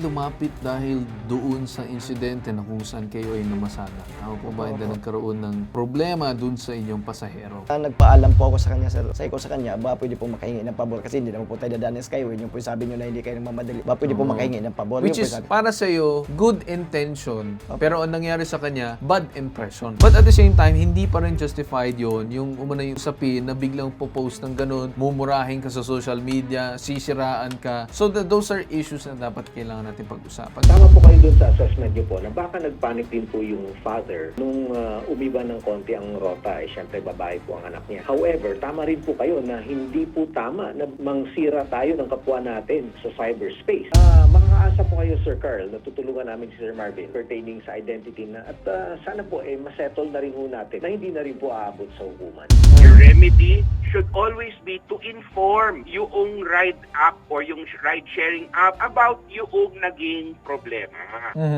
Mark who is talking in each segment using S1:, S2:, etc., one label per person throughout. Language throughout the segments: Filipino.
S1: lumapit dahil doon sa insidente na kung saan kayo ay namasada? Tama po ba hindi nagkaroon ng problema doon sa inyong pasahero?
S2: Nagpaalam po ako sa kanya, sir. Sabi ko sa kanya, ba pwede po makahingi ng pabor kasi hindi naman po tayo dadaan ng Skyway. Yung po sabi nyo na hindi kayo nagmamadali. Ba pwede po makahingi ng pabor.
S1: Which is, para sa'yo, good intention, pero ang nangyari sa kanya, bad impression. But at the same time, hindi pa rin justified yon yung umuna yung usapin na biglang po-post ng ganun, mumurahin ka sa social media, sisiraan ka. So those are issues na dapat kailangan natin pag-usapan.
S3: Tama po kayo dun sa assessment niyo po na baka nagpanic din po yung father nung umiba ng konti ang rota. Siyempre, babae po ang anak niya. However, tama rin po kayo na hindi po tama na mangsira tayo ng kapwa natin sa cyberspace. Makakaasa po kayo, Sir Carl, na tutulungan namin si Sir Marvin pertaining sa identity na at sana po masettle na rin po natin na hindi na rin po aabot sa hukuman.
S4: Your remedy should always be to inform yung ride app or yung ride-sharing app about yung naging problema.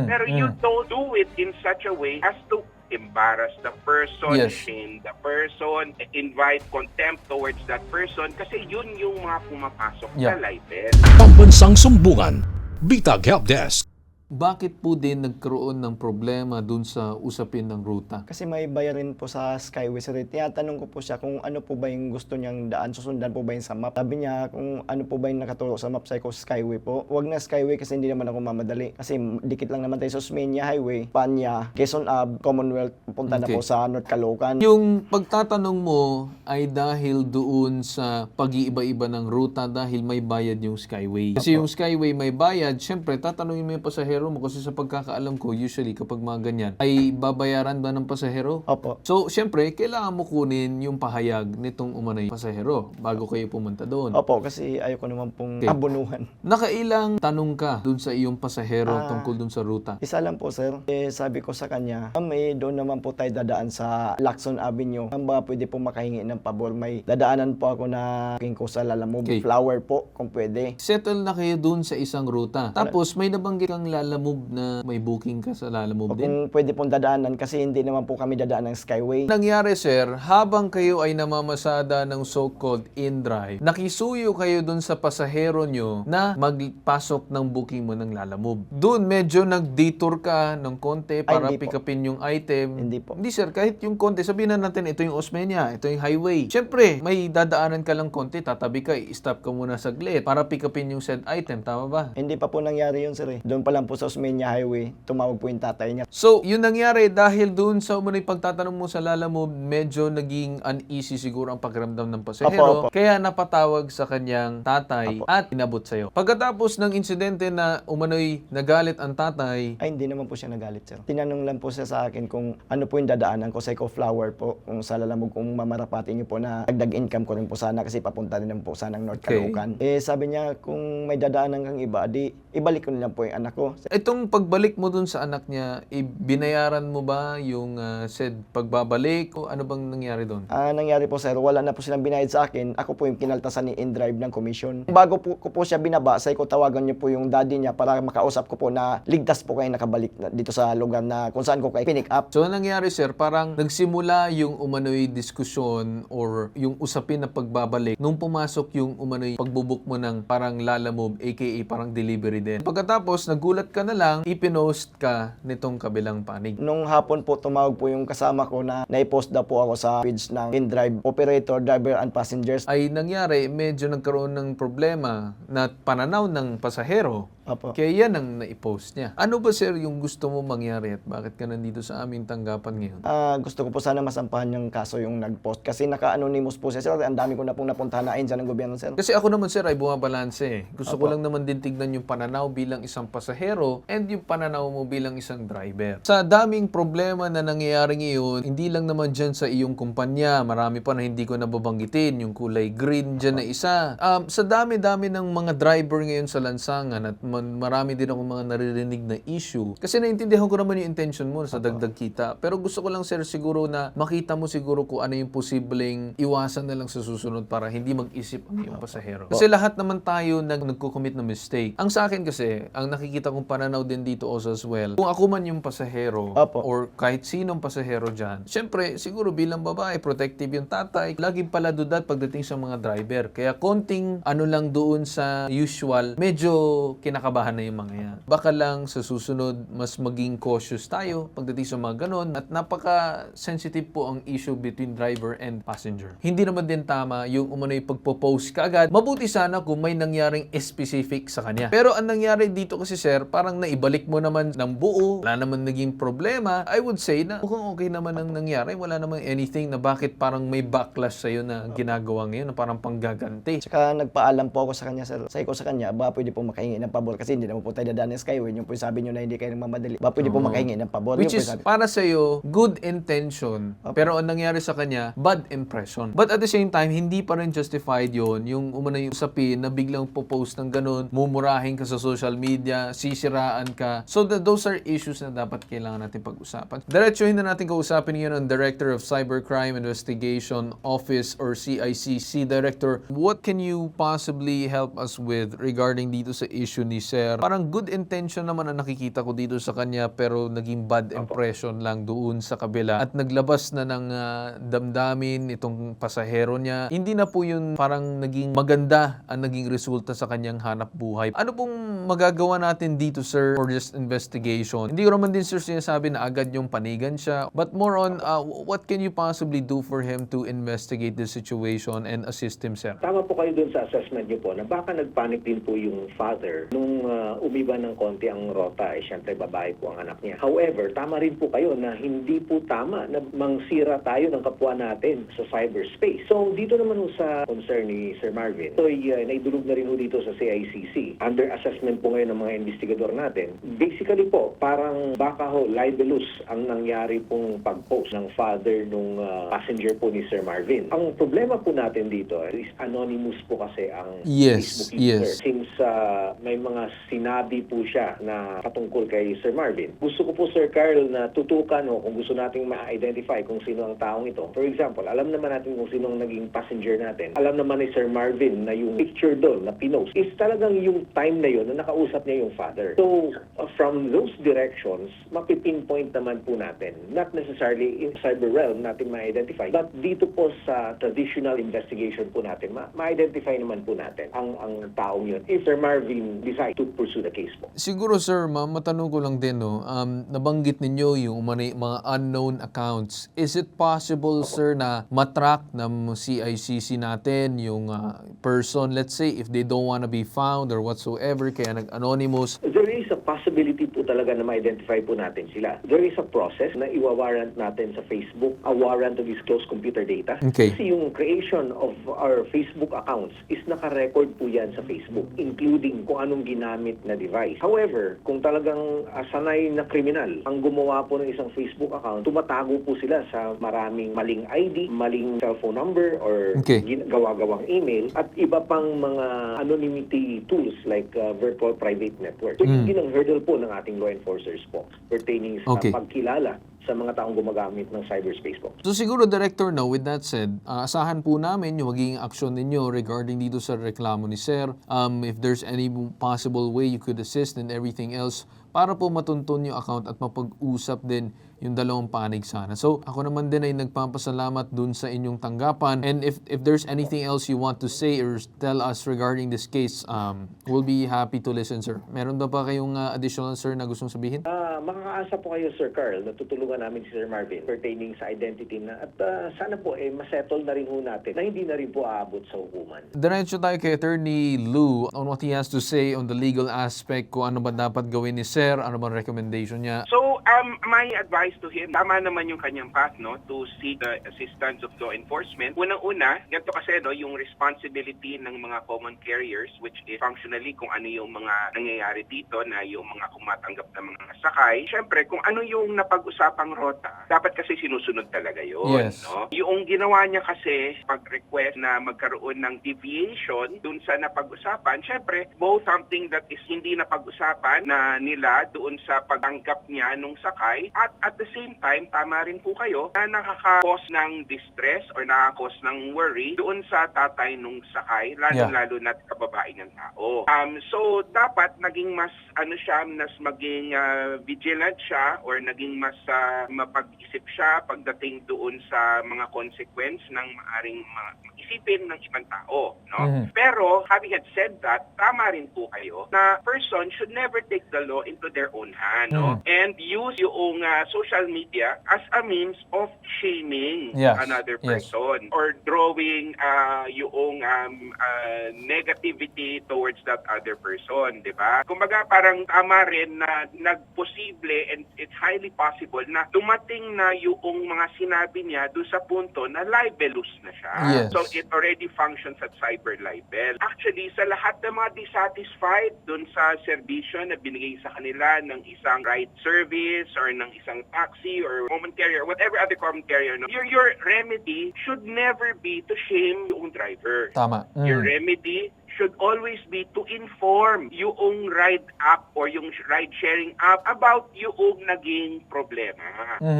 S4: Pero you don't do it in such a way as to embarrass the person,
S1: Yes.
S4: shame the person, invite contempt towards that person kasi yun yung mga pumapasok sa libel.
S5: Pambansang Sumbungan, Bitag Helpdesk.
S1: Bakit po din nagkaroon ng problema dun sa usapin ng ruta?
S2: Kasi may bayarin po sa Skyway, sir. Tinatanong ko po siya kung ano po ba yung gusto niyang daan, susundan po ba yung sa map. Sabi niya kung ano po ba yung nakaturo sa map, sabi ko Skyway po. Huwag na Skyway kasi hindi naman ako mamadali. Kasi dikit lang naman tayo sa Osmeña Highway, Panya, Quezon Ave, Commonwealth, pupunta na po sa North Caloocan.
S1: Yung pagtatanong mo ay dahil doon sa pag-iiba-iba ng ruta dahil may bayad yung Skyway. Kasi yung Skyway may bayad, syempre tatanungin mo yung pasahero mo kasi sa pagkakaalam ko, usually kapag mga ganyan, ay babayaran ba ng pasahero?
S2: Opo.
S1: So, syempre, kailangan mo kunin yung pahayag nitong umanay pasahero bago kayo pumunta doon.
S2: Opo, kasi ayoko naman pong abunuhan.
S1: Nakailang tanong ka doon sa iyong pasahero tungkol doon sa ruta?
S2: Isa lang po, sir. Sabi ko sa kanya, doon naman po tayo dadaan sa Lacson Avenue. Ba pwede po makahingi ng pabor. May dadaanan po ako na king ko sa Lalamove. Flower po, kung pwede.
S1: Settle na kayo doon sa isang ruta. Tapos, may nabanggit kang Lalamove na may booking ka sa Lalamove din?
S2: Kung pwede pong dadaanan kasi hindi naman po kami dadaan ng Skyway.
S1: Nangyari, sir, habang kayo ay namamasada ng so-called in-drive, nakisuyo kayo dun sa pasahero nyo na magpasok ng booking mo ng Lalamove. Doon medyo nag-detour ka ng konti para
S2: hindi
S1: pick upin yung item.
S2: Hindi po.
S1: Hindi, sir, kahit yung konti, sabihin na natin, ito yung Osmeña, ito yung highway. Siyempre, may dadaanan ka lang konti, tatabi ka, i-stop ka muna saglit para pick upin yung said item. Tama ba?
S2: Hindi pa po nangyari yun, sir. Doon pa lang po sa Osmeña Highway, tumawag po yung tatay niya.
S1: So, yun nangyari dahil doon sa umunay pagtatanong mo sa Lalamove, medyo naging uneasy siguro ang pakiramdam ng pasahero.
S2: Opo.
S1: Kaya napatawag sa kanyang tatay at inabot sa'yo. Pagkatapos ng insidente na umano'y nagalit ang tatay,
S2: Ay, hindi naman po siya nagalit, sir. Tinanong lang po siya sa akin kung ano po yung dadaanan ko sa Flower po, kung sa Lalamove, kung mamarapatin niyo po na dagdag income ko rin po sana kasi papunta din naman po sana ng North Caloocan. Sabi niya, kung may dadaanan kang iba, di ibalik ko na lang po yung anak ko.
S1: itong pagbalik mo dun sa anak niya, binayaran mo ba yung said pagbabalik o ano bang nangyari doon?
S2: Nangyari po, sir, wala na po silang binayad sa akin. Ako po yung kinaltasan ni InDrive ng commission. Bago ko po siya binaba, say ko tawagan niyo po yung daddy niya para makausap ko po na ligtas po kayo nakabalik dito sa lugar na kung saan ko kayo pinick up.
S1: So, nangyari, sir, parang nagsimula yung umano'y diskusyon or yung usapin na pagbabalik nung pumasok yung umano'y pagbubuk mo ng parang Lalamove, aka parang delivery din. Pagkatapos, nagulat ka na lang, ipinost ka nitong kabilang panig.
S2: Nung hapon po, tumawag po yung kasama ko na naipost daw po ako sa page ng InDrive Operator, Driver, and Passengers.
S1: Ay nangyari, medyo nagkaroon ng problema na pananaw ng pasahero.
S2: Opo.
S1: Kaya yan ang naipost niya. Ano ba, sir, yung gusto mo mangyari at bakit ka nandito sa aming tanggapan ngayon?
S2: Gusto ko po sana masampahan yung kaso yung nag-post kasi naka-anonymous po siya, sir. Ang dami ko na pong napuntahan na dyan ng gobyerno, sir.
S1: Kasi ako naman, sir, ay bumabalanse eh. Gusto ko lang naman din tignan yung pananaw bilang isang pasahero and yung pananaw mo bilang isang driver. Sa daming problema na nangyayari ngayon, hindi lang naman dyan sa iyong kumpanya. Marami pa na hindi ko nababanggitin. Yung kulay green dyan na isa. Sa dami-dami ng mga driver ngayon sa lansangan at marami din ako mga naririnig na issue. Kasi naintindihan ko naman yung intention mo sa dagdag kita. Pero gusto ko lang, sir, siguro na makita mo siguro kung ano yung posibleng iwasan na lang sa susunod para hindi mag-isip ang iyong pasahero. Kasi lahat naman tayo nagko-commit na mistake. Ang sa akin kasi, ang nakikita kong pananaw din dito also as well, kung ako man yung pasahero or kahit sinong pasahero dyan, syempre, siguro bilang babae, protective yung tatay, laging paladudad pagdating sa mga driver. Kaya konting ano lang doon sa usual, medyo kinakabahan kinakabahan na yung mga yan. Baka lang sa susunod, mas maging cautious tayo pagdating sa mga ganon at napaka-sensitive po ang issue between driver and passenger. Hindi naman din tama yung umano'y pagpo-post ka agad. Mabuti sana kung may nangyaring specific sa kanya. Pero ang nangyari dito kasi sir, parang naibalik mo naman ng buo, wala naman naging problema. I would say na mukhang okay naman ang nangyari. Wala naman anything na bakit parang may backlash sa'yo na ginagawa ngayon na parang panggaganti.
S2: Tsaka nagpaalam po ako sa kanya, sir. Sabi ko sa kanya, ba pwede po makahingi ng pabor kasi hindi naman po tayo dadaan ng Skyway. Yung po sabi nyo na hindi kayo nagmamadali. Ba pwede po makahingi ng pabor.
S1: Which
S2: Yung
S1: is,
S2: po sabi.
S1: para sa'yo, good intention. Pero ang nangyari sa kanya, bad impression. But at the same time, hindi pa rin justified yon yung umano yung usapin na biglang po-post ng ganun, mumurahin ka sa social media, sisiraan ka. So those are issues na dapat kailangan natin pag-usapan. Diretsuhin na natin kausapin ngayon ang Director of Cybercrime Investigation Office or CICC Director. What can you possibly help us with regarding dito sa issue ni Sir? Parang good intention naman ang nakikita ko dito sa kanya pero naging bad impression lang doon sa kabila at naglabas na ng damdamin itong pasahero niya. Hindi na po yun parang naging maganda ang naging resulta sa kanyang hanap buhay. Ano pong magagawa natin dito, sir, for this investigation? Hindi ko naman din, sir, sinasabi na agad yung panigan siya. But more on, what can you possibly do for him to investigate the situation and assist him, sir?
S3: Tama po kayo dun sa assessment niyo po na baka nagpanic din po yung father nung umiba ng konti ang rota. Siyempre, babae po ang anak niya. However, tama rin po kayo na hindi po tama na mangsira tayo ng kapwa natin sa cyberspace. So, dito naman sa concern ni Sir Marvin, so naidulog na rin po dito sa CICC. Under assessment po ngayon ng mga investigador natin. Basically po, parang baka libelous ang nangyari pong pag-post ng father nung passenger po ni Sir Marvin. Ang problema po natin dito is anonymous po kasi ang Facebook user. Since may mga sinabi po siya na patungkol kay Sir Marvin. Gusto ko po, Sir Carl, na tutukan kung gusto nating ma-identify kung sino ang taong ito. For example, alam naman natin kung sino ang naging passenger natin. Alam naman ni Sir Marvin na yung picture doon na pinost is talagang yung time na yun na nakausap niya yung father. So, from those directions, mapipinpoint naman po natin. Not necessarily in cyber realm natin ma-identify, but dito po sa traditional investigation po natin, ma-identify naman po natin ang taong yun if Sir Marvin decide to pursue the case po.
S1: Siguro, sir, matanong ko lang din, no, nabanggit ninyo yung mga unknown accounts. Is it possible, sir, na matrack ng CICC natin yung person, let's say, if they don't want to be found or whatsoever, kaya nag-anonymous?
S3: There is a possibility po talaga na ma-identify po natin sila. There is a process na iwa-warrant natin sa Facebook, a warrant to disclose computer data.
S1: Okay.
S3: Kasi yung creation of our Facebook accounts is naka-record po yan sa Facebook, including kung anong ginamit na device. However, kung talagang sanay na kriminal ang gumawa po ng isang Facebook account, tumatago po sila sa maraming maling ID, maling cellphone number, or gawa-gawang email, at iba pang mga anonymity tools like virtual private network. So, yun ang hurdle po ng ating law enforcers po pertaining sa pagkilala sa mga taong gumagamit ng cyberspace po.
S1: So siguro, Director, no, with that said, asahan po namin yung magiging aksyon ninyo regarding dito sa reklamo ni Sir. If there's any possible way you could assist and everything else para po matuntun yung account at mapag-usap din yung dalawang panig sana. So, ako naman din ay nagpapasalamat dun sa inyong tanggapan. And if there's anything else you want to say or tell us regarding this case, we'll be happy to listen, sir. Meron ba kayong additional, sir, na gustong sabihin?
S3: Makakaasa po kayo, Sir Carl, na tutulungan namin si Sir Marvin pertaining sa identity na at sana po masettle na rin ho natin na hindi na rin po aabot sa hukuman.
S1: Diretso tayo kay Attorney Lou on what he has to say on the legal aspect, kung ano ba dapat gawin ni Sir, ano bang recommendation niya.
S4: So, my advice to him, tama naman yung kanyang path, no, to seek the assistance of law enforcement. Unang-una, ganito kasi, no, yung responsibility ng mga common carriers, which is functionally kung ano yung mga nangyayari dito na yung mga kumatanggap ng mga sakay. Siyempre, kung ano yung napag-usapang rota, dapat kasi sinusunod talaga yun.
S1: Yes.
S4: No? Yung ginawa niya kasi, pag-request na magkaroon ng deviation dun sa napag-usapan, siyempre, both something that is hindi napag-usapan na nila doon sa pagtanggap niya nung sakay, at the same time, tama rin po kayo na nakaka-cause ng distress or nakaka-cause ng worry doon sa tatay nung sakay, lalo-lalo na kababae ng tao. So, dapat naging mas, mas maging vigilant siya or naging mas mapag-isip siya pagdating doon sa mga consequence ng maaring isipin ng ibang tao, no? Pero having had said that, tama rin po kayo na person should never take the law into their own hand, no? And use yung social media as a means of shaming
S1: Yes,
S4: another
S1: yes.
S4: person or drawing yung negativity towards that other person, di ba? Kumbaga parang tama rin na nagposible and it's highly possible na dumating na yung mga sinabi niya doon sa punto na libelous na siya.
S1: Yes.
S4: So it already functions at cyber libel. Actually, sa lahat ng mga dissatisfied doon sa serbisyo na binigay sa kanila ng isang ride service or ng isang taxi or common carrier, whatever other common carrier, no, your remedy should never be to shame yung driver.
S1: Tama.
S4: Your remedy should always be to inform yung ride app or yung ride sharing app about yung naging problema.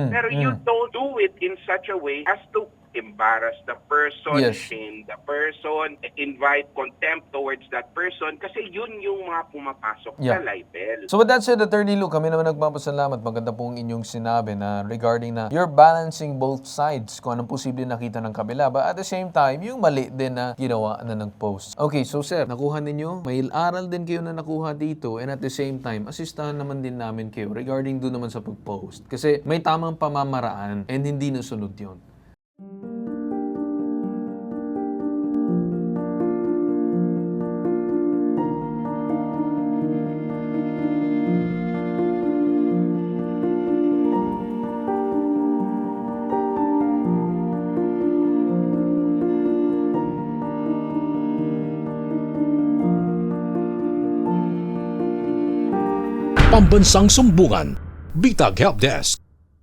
S4: Pero you don't do it in such a way as to embarrass the person,
S1: Yes.
S4: shame the person, invite contempt towards that person kasi yun yung mga pumapasok
S1: Yeah.
S4: sa libel.
S1: So with that said, Attorney Lou, kami naman nagpapasalamat. Maganda pong inyong sinabi na regarding na you're balancing both sides kung anong posible nakita ng kabila. But at the same time, yung mali din na ginawa na nag-post. Okay, so sir, nakuha ninyo. May aral din kayo na nakuha dito and at the same time, asistahan naman din namin kayo regarding doon naman sa pag-post. Kasi may tamang pamamaraan and hindi nasunod yun.
S5: Pambansang Sumbungan, Bitag Helpdesk.